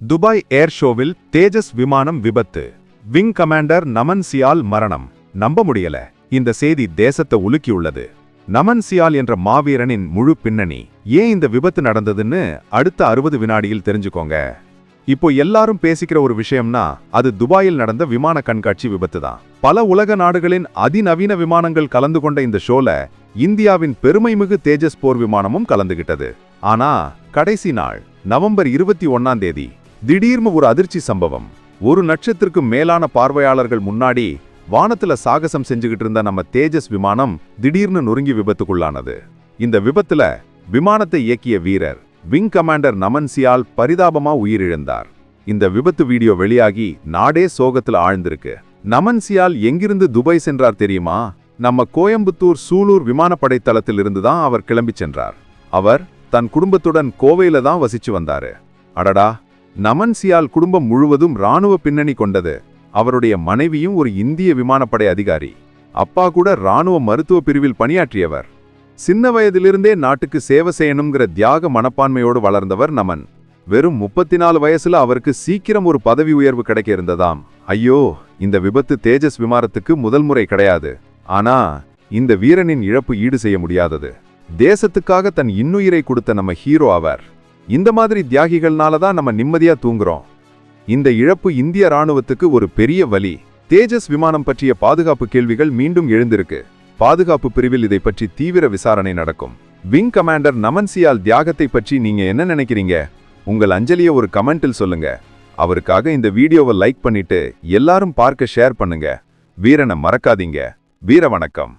Dubai ஏர் ஷோவில் தேஜஸ் விமானம் விபத்து. விங் கமாண்டர் நமன் சியால் மரணம். நம்ப முடியல. இந்த செய்தி தேசத்தை உலுக்கியுள்ளது. நமன் சியால் என்ற மாவீரனின் முழு பின்னணி, ஏன் இந்த விபத்து நடந்ததுன்னு அடுத்த 60 வினாடியில் தெரிஞ்சுக்கோங்க. இப்போ எல்லாரும் பேசிக்கிற ஒரு விஷயம்னா அது துபாயில் நடந்த விமான கண்காட்சி விபத்து தான். பல உலக நாடுகளின் அதிநவீன விமானங்கள் கலந்து கொண்ட இந்த ஷோல இந்தியாவின் பெருமைமிகு தேஜஸ் போர் விமானமும் கலந்துகிட்டது. ஆனா கடைசி நாள் நவம்பர் 21 திடீர்னு ஒரு அதிர்ச்சி சம்பவம். ஒரு லட்சத்திற்கும் மேலான பார்வையாளர்கள் முன்னாடி வானத்துல சாகசம் செஞ்சுகிட்டு இருந்த நம்ம தேஜஸ் விமானம் திடீர்னு நொறுங்கி விபத்துக்குள்ளானது. இந்த விபத்துல விமானத்தை இயக்கிய வீரர் விங் கமாண்டர் நமன் சியால் பரிதாபமா உயிரிழந்தார். இந்த விபத்து வீடியோ வெளியாகி நாடே சோகத்துல ஆழ்ந்திருக்கு. நமன் சியால் எங்கிருந்து துபாய் சென்றார் தெரியுமா? நம்ம கோயம்புத்தூர் சூலூர் விமானப்படை தளத்தில் இருந்து தான் அவர் கிளம்பி சென்றார். அவர் தன் குடும்பத்துடன் கோவையில தான் வசிச்சு வந்தாரு. அடடா, நமன் சியால் குடும்பம் முழுவதும் இராணுவ பின்னணி கொண்டது. அவருடைய மனைவியும் ஒரு இந்திய விமானப்படை அதிகாரி. அப்பா கூட இராணுவ மருத்துவ பிரிவில் பணியாற்றியவர். சின்ன வயதிலிருந்தே நாட்டுக்கு சேவை செய்யணுங்கிற தியாக மனப்பான்மையோடு வளர்ந்தவர் நமன். வெறும் 34 வயசுல அவருக்கு சீக்கிரம் ஒரு பதவி உயர்வு கிடைக்க இருந்ததாம். ஐயோ, இந்த விபத்து தேஜஸ் விமானத்துக்கு முதல் முறை கிடையாது. ஆனா இந்த வீரனின் இழப்பு ஈடு செய்ய முடியாதது. தேசத்துக்காக தன் இன்னுயிரை கொடுத்த நம்ம ஹீரோ அவர். இந்த மாதிரி தியாகிகள்னால தான் நம்ம நிம்மதியா தூங்குறோம். இந்த இழப்பு இந்திய ராணுவத்துக்கு ஒரு பெரிய வலி. தேஜஸ் விமானம் பற்றிய பாதுகாப்பு கேள்விகள் மீண்டும் எழுந்திருக்கு. பாதுகாப்பு பிரிவில் இதை பற்றி தீவிர விசாரணை நடக்கும். விங் கமாண்டர் நமன் சியால் தியாகத்தை பற்றி நீங்க என்ன நினைக்கிறீங்க? உங்கள் அஞ்சலியை ஒரு கமெண்டில் சொல்லுங்க. அவருக்காக இந்த வீடியோவை லைக் பண்ணிட்டு எல்லாரும் பார்க்க ஷேர் பண்ணுங்க. வீரனை மறக்காதீங்க. வீர வணக்கம்.